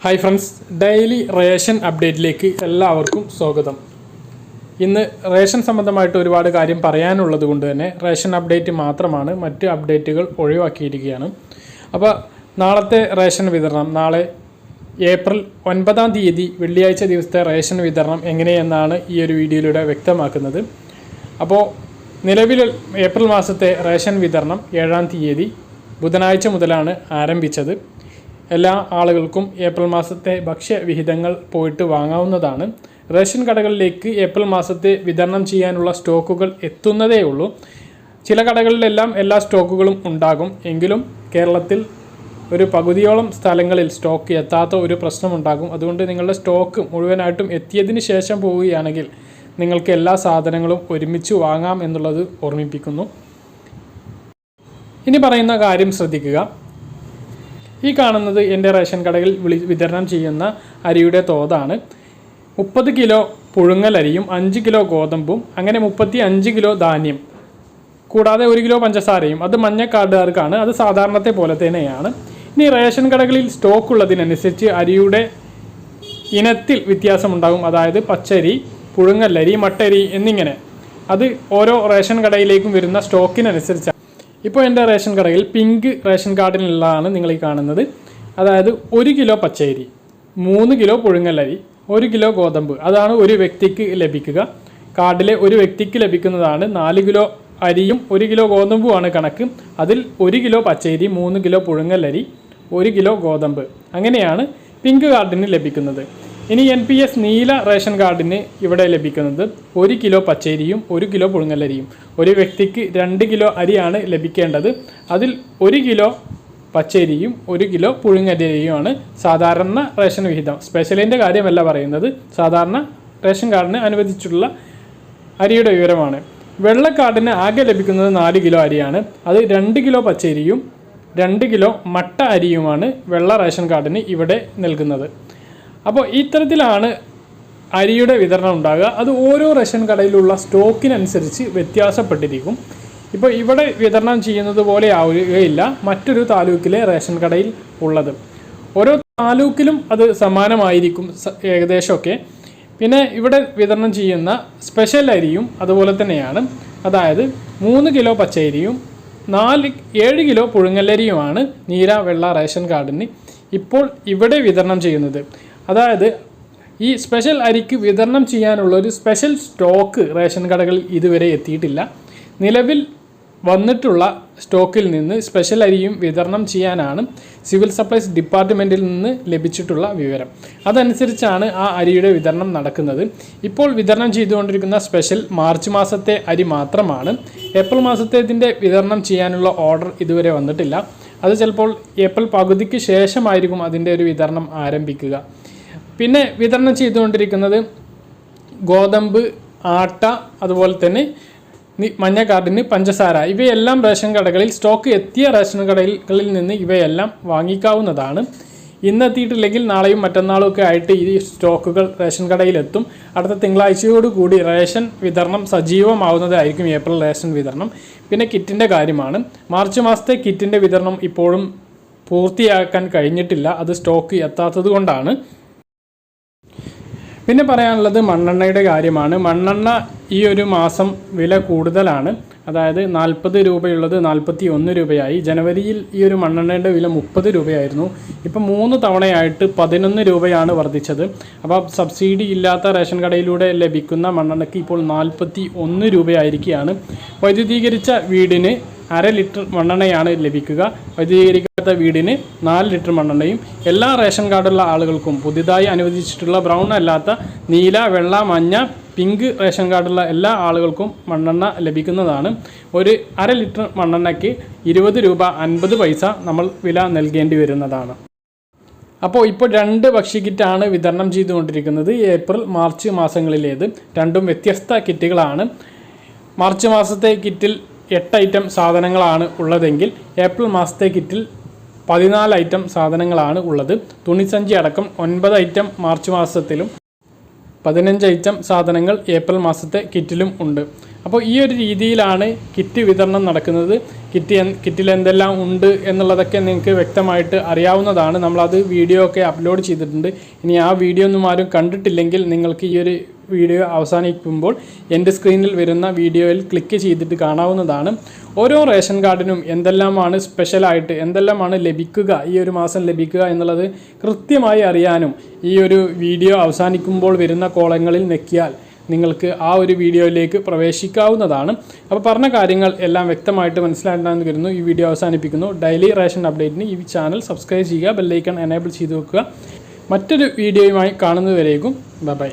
Hi friends, daily ration അപ്ഡേറ്റിലേക്ക് എല്ലാവർക്കും സ്വാഗതം. ഇന്ന് റേഷൻ സംബന്ധമായിട്ട് ഒരുപാട് കാര്യം പറയാനുള്ളത് കൊണ്ട് തന്നെ റേഷൻ അപ്ഡേറ്റ് മാത്രമാണ്, മറ്റ് അപ്ഡേറ്റുകൾ ഒഴിവാക്കിയിരിക്കുകയാണ്. അപ്പോൾ നാളത്തെ റേഷൻ വിതരണം, നാളെ ഏപ്രിൽ 9 വെള്ളിയാഴ്ച ദിവസത്തെ റേഷൻ വിതരണം എങ്ങനെയെന്നാണ് ഈ ഒരു വീഡിയോയിലൂടെ വ്യക്തമാക്കുന്നത്. അപ്പോൾ നിലവിൽ ഏപ്രിൽ മാസത്തെ റേഷൻ വിതരണം 7 ബുധനാഴ്ച മുതലാണ് ആരംഭിച്ചത്. എല്ലാ ആളുകൾക്കും ഏപ്രിൽ മാസത്തെ ഭക്ഷ്യവിഹിതങ്ങൾ പോയിട്ട് വാങ്ങാവുന്നതാണ്. റേഷൻ കടകളിലേക്ക് ഏപ്രിൽ മാസത്തെ വിതരണം ചെയ്യാനുള്ള സ്റ്റോക്കുകൾ എത്തുന്നതേ ഉള്ളൂ. ചില കടകളിലെല്ലാം എല്ലാ സ്റ്റോക്കുകളും ഉണ്ടാകും. എങ്കിലും കേരളത്തിൽ ഒരു പകുതിയോളം സ്ഥലങ്ങളിൽ സ്റ്റോക്ക് എത്താത്ത ഒരു പ്രശ്നമുണ്ടാകും. അതുകൊണ്ട് നിങ്ങളുടെ സ്റ്റോക്ക് മുഴുവനായിട്ടും എത്തിയതിന് ശേഷം പോവുകയാണെങ്കിൽ നിങ്ങൾക്ക് എല്ലാ സാധനങ്ങളും ഒരുമിച്ച് വാങ്ങാം എന്നുള്ളത് ഓർമ്മിപ്പിക്കുന്നു. ഇനി പറയുന്ന കാര്യം ശ്രദ്ധിക്കുക. ഈ കാണുന്നത് എൻ്റെ റേഷൻ കടയിൽ വിതരണം ചെയ്യുന്ന അരിയുടെ തോതാണ്. 30 കിലോ പുഴുങ്ങലരിയും 5 കിലോ ഗോതമ്പും, അങ്ങനെ 35 കിലോ ധാന്യം, കൂടാതെ 1 കിലോ പഞ്ചസാരയും. അത് മഞ്ഞ കാർഡുകാർക്കാണ്, അത് സാധാരണത്തെ പോലെ തന്നെയാണ്. ഇനി റേഷൻ കടകളിൽ സ്റ്റോക്ക് ഉള്ളതിനനുസരിച്ച് അരിയുടെ ഇനത്തിൽ വ്യത്യാസമുണ്ടാകും. അതായത് പച്ചരി, പുഴുങ്ങലരി, മട്ടരി എന്നിങ്ങനെ. അത് ഓരോ റേഷൻ കടയിലേക്കും വരുന്ന സ്റ്റോക്കിനനുസരിച്ചാണ്. ഇപ്പോൾ എൻ്റെ റേഷൻ കടയിൽ പിങ്ക് റേഷൻ കാർഡിനുള്ളതാണ് നിങ്ങൾ ഈ കാണുന്നത്. അതായത് 1 കിലോ പച്ചരി, 3 കിലോ പുഴുങ്ങലരി, 1 കിലോ ഗോതമ്പ്. അതാണ് ഒരു വ്യക്തിക്ക് ലഭിക്കുക. കാർഡിലെ ഒരു വ്യക്തിക്ക് ലഭിക്കുന്നതാണ്. 4 കിലോ അരിയും 1 കിലോ ഗോതമ്പുമാണ് കണക്ക്. അതിൽ 1 കിലോ പച്ചരി, 3 കിലോ പുഴുങ്ങലരി, 1 കിലോ ഗോതമ്പ്. അങ്ങനെയാണ് പിങ്ക് കാർഡിന് ലഭിക്കുന്നത്. ഇനി NPS നീല റേഷൻ കാർഡിന് ഇവിടെ ലഭിക്കുന്നത് 1 കിലോ പച്ചരിയും 1 കിലോ പുഴുങ്ങലരിയും. ഒരു വ്യക്തിക്ക് 2 കിലോ അരിയാണ് ലഭിക്കേണ്ടത്. അതിൽ 1 കിലോ പച്ചരിയും 1 കിലോ പുഴുങ്ങലരിയുമാണ് സാധാരണ റേഷൻ വിഹിതം. സ്പെഷ്യലിൻ്റെ കാര്യമല്ല പറയുന്നത്, സാധാരണ റേഷൻ കാർഡിന് അനുവദിച്ചിട്ടുള്ള അരിയുടെ വിവരമാണ്. വെള്ള കാർഡിന് ആകെ ലഭിക്കുന്നത് 4 കിലോ അരിയാണ്. അത് 2 കിലോ പച്ചരിയും 2 കിലോ മട്ട അരിയുമാണ് വെള്ള റേഷൻ കാർഡിന് ഇവിടെ നൽകുന്നത്. അപ്പോൾ ഇത്തരത്തിലാണ് അരിയുടെ വിതരണം ഉണ്ടാകുക. അത് ഓരോ റേഷൻ കടയിലുള്ള സ്റ്റോക്കിനനുസരിച്ച് വ്യത്യാസപ്പെട്ടിരിക്കും. ഇപ്പോൾ ഇവിടെ വിതരണം ചെയ്യുന്നത് പോലെ ആവുകയില്ല മറ്റൊരു താലൂക്കിലെ റേഷൻ കടയിൽ ഉള്ളത്. ഓരോ താലൂക്കിലും അത് സമാനമായിരിക്കും ഏകദേശമൊക്കെ. പിന്നെ ഇവിടെ വിതരണം ചെയ്യുന്ന സ്പെഷ്യൽ അരിയും അതുപോലെ തന്നെയാണ്. അതായത് 3 കിലോ പച്ചരിയും 7 കിലോ പുഴുങ്ങലരിയുമാണ് നീല വെള്ള റേഷൻ കാർഡിന് ഇപ്പോൾ ഇവിടെ വിതരണം ചെയ്യുന്നത്. അതായത് ഈ സ്പെഷ്യൽ അരിക്ക് വിതരണം ചെയ്യാനുള്ള ഒരു സ്പെഷ്യൽ സ്റ്റോക്ക് റേഷൻ കടകളിൽ ഇതുവരെ എത്തിയിട്ടില്ല. നിലവിൽ വന്നിട്ടുള്ള സ്റ്റോക്കിൽ നിന്ന് സ്പെഷ്യൽ അരിയും വിതരണം ചെയ്യാനാണ് സിവിൽ സപ്ലൈസ് ഡിപ്പാർട്ട്മെൻറ്റിൽ നിന്ന് ലഭിച്ചിട്ടുള്ള വിവരം. അതനുസരിച്ചാണ് ആ അരിയുടെ വിതരണം നടക്കുന്നത്. ഇപ്പോൾ വിതരണം ചെയ്തുകൊണ്ടിരിക്കുന്ന സ്പെഷ്യൽ മാർച്ച് മാസത്തെ അരി മാത്രമാണ്. ഏപ്രിൽ മാസത്തേതിൻ്റെ വിതരണം ചെയ്യാനുള്ള ഓർഡർ ഇതുവരെ വന്നിട്ടില്ല. അത് ചിലപ്പോൾ ഏപ്രിൽ പകുതിക്ക് ശേഷമായിരിക്കും അതിൻ്റെ ഒരു വിതരണം ആരംഭിക്കുക. പിന്നെ വിതരണം ചെയ്തുകൊണ്ടിരിക്കുന്നത് ഗോതമ്പ്, ആട്ട, അതുപോലെ തന്നെ മഞ്ഞ കാർഡിന് പഞ്ചസാര. ഇവയെല്ലാം റേഷൻ കടകളിൽ സ്റ്റോക്ക് എത്തിയ റേഷൻ കടകളിൽ നിന്ന് ഇവയെല്ലാം വാങ്ങിക്കാവുന്നതാണ്. ഇന്നെത്തിയിട്ടില്ലെങ്കിൽ നാളെയും മറ്റന്നാളും ഒക്കെ ആയിട്ട് ഈ സ്റ്റോക്കുകൾ റേഷൻ കടയിലെത്തും. അടുത്ത തിങ്കളാഴ്ചയോടുകൂടി റേഷൻ വിതരണം സജീവമാവുന്നതായിരിക്കും, ഏപ്രിൽ റേഷൻ വിതരണം. പിന്നെ കിറ്റിൻ്റെ കാര്യമാണ്. മാർച്ച് മാസത്തെ കിറ്റിൻ്റെ വിതരണം ഇപ്പോഴും പൂർത്തിയാക്കാൻ കഴിഞ്ഞിട്ടില്ല. അത് സ്റ്റോക്ക് എത്താത്തത് കൊണ്ടാണ്. പിന്നെ പറയാനുള്ളത് മണ്ണെണ്ണയുടെ കാര്യമാണ്. മണ്ണെണ്ണ ഈ ഒരു മാസം വില കൂടുതലാണ്. അതായത് 40 രൂപയുള്ളത് 41 രൂപയായി. ജനുവരിയിൽ ഈ ഒരു മണ്ണെണ്ണയുടെ വില 30 രൂപയായിരുന്നു. ഇപ്പം 3 തവണയായിട്ട് 11 രൂപയാണ് വർദ്ധിച്ചത്. അപ്പോൾ സബ്സിഡി ഇല്ലാത്ത റേഷൻ കടയിലൂടെ ലഭിക്കുന്ന മണ്ണെണ്ണയ്ക്ക് ഇപ്പോൾ 41 രൂപയായിരിക്കുകയാണ്. വൈദ്യുതീകരിച്ച വീടിന് 1/2 ലിറ്റർ മണ്ണെണ്ണയാണ് ലഭിക്കുക. വൈദ്യുതീകരിക്കാത്ത വീടിന് 4 ലിറ്റർ മണ്ണെണ്ണയും. എല്ലാ റേഷൻ കാർഡുള്ള ആളുകൾക്കും പുതിയതായി അനുവദിച്ചിട്ടുള്ള ബ്രൗൺ അല്ലാത്ത നീല, വെള്ള, മഞ്ഞ, പിങ്ക് റേഷൻ കാർഡുള്ള എല്ലാ ആളുകൾക്കും മണ്ണെണ്ണ ലഭിക്കുന്നതാണ്. ഒരു 1/2 ലിറ്റർ മണ്ണെണ്ണയ്ക്ക് 20 രൂപ 50 പൈസ നമ്മൾ വില നൽകേണ്ടി വരുന്നതാണ്. അപ്പോൾ ഇപ്പോൾ 2 ഭക്ഷ്യക്കിറ്റാണ് വിതരണം ചെയ്തുകൊണ്ടിരിക്കുന്നത്. ഏപ്രിൽ മാർച്ച് മാസങ്ങളിലേത് രണ്ടും വ്യത്യസ്ത കിറ്റുകളാണ്. മാർച്ച് മാസത്തെ കിറ്റിൽ 8 ഐറ്റം സാധനങ്ങളാണ് ഉള്ളതെങ്കിൽ ഏപ്രിൽ മാസത്തെ കിറ്റിൽ 14 ഐറ്റം സാധനങ്ങളാണ് ഉള്ളത്. തുണിസഞ്ചി അടക്കം 9 ഐറ്റം മാർച്ച് മാസത്തിലും 15 ഐറ്റം സാധനങ്ങൾ ഏപ്രിൽ മാസത്തെ കിറ്റിലും ഉണ്ട്. അപ്പോൾ ഈ ഒരു രീതിയിലാണ് കിറ്റ് വിതരണം നടക്കുന്നത്. കിറ്റിൽ എന്തെല്ലാം ഉണ്ട് എന്നുള്ളതൊക്കെ നിങ്ങൾക്ക് വ്യക്തമായിട്ട് അറിയാവുന്നതാണ്. നമ്മളത് വീഡിയോ ഒക്കെ അപ്ലോഡ് ചെയ്തിട്ടുണ്ട്. ഇനി ആ വീഡിയോ ഒന്നും ആരും കണ്ടിട്ടില്ലെങ്കിൽ നിങ്ങൾക്ക് ഈ ഒരു വീഡിയോ അവസാനിക്കുമ്പോൾ എൻ്റെ സ്ക്രീനിൽ വരുന്ന വീഡിയോയിൽ ക്ലിക്ക് ചെയ്തിട്ട് കാണാവുന്നതാണ്. ഓരോ റേഷൻ കാർഡിനും എന്തെല്ലാമാണ് സ്പെഷ്യലായിട്ട് എന്തെല്ലാമാണ് ലഭിക്കുക, ഈ ഒരു മാസം ലഭിക്കുക എന്നുള്ളത് കൃത്യമായി അറിയാനും ഈ ഒരു വീഡിയോ അവസാനിക്കുമ്പോൾ വരുന്ന കോളങ്ങളിൽ ഞെക്കിയാൽ നിങ്ങൾക്ക് ആ ഒരു വീഡിയോയിലേക്ക് പ്രവേശിക്കാവുന്നതാണ്. അപ്പോൾ പറഞ്ഞ കാര്യങ്ങൾ എല്ലാം വ്യക്തമായിട്ട് മനസ്സിലാക്കാമെന്ന് കരുതുന്നു. ഈ വീഡിയോ അവസാനിപ്പിക്കുന്നു. ഡെയിലി റേഷൻ അപ്ഡേറ്റിന് ഈ ചാനൽ സബ്സ്ക്രൈബ് ചെയ്യുക, ബെല്ലൈക്കൺ എനേബിൾ ചെയ്ത് വെക്കുക. മറ്റൊരു വീഡിയോയുമായി കാണുന്നതുവരേക്കും ബൈ.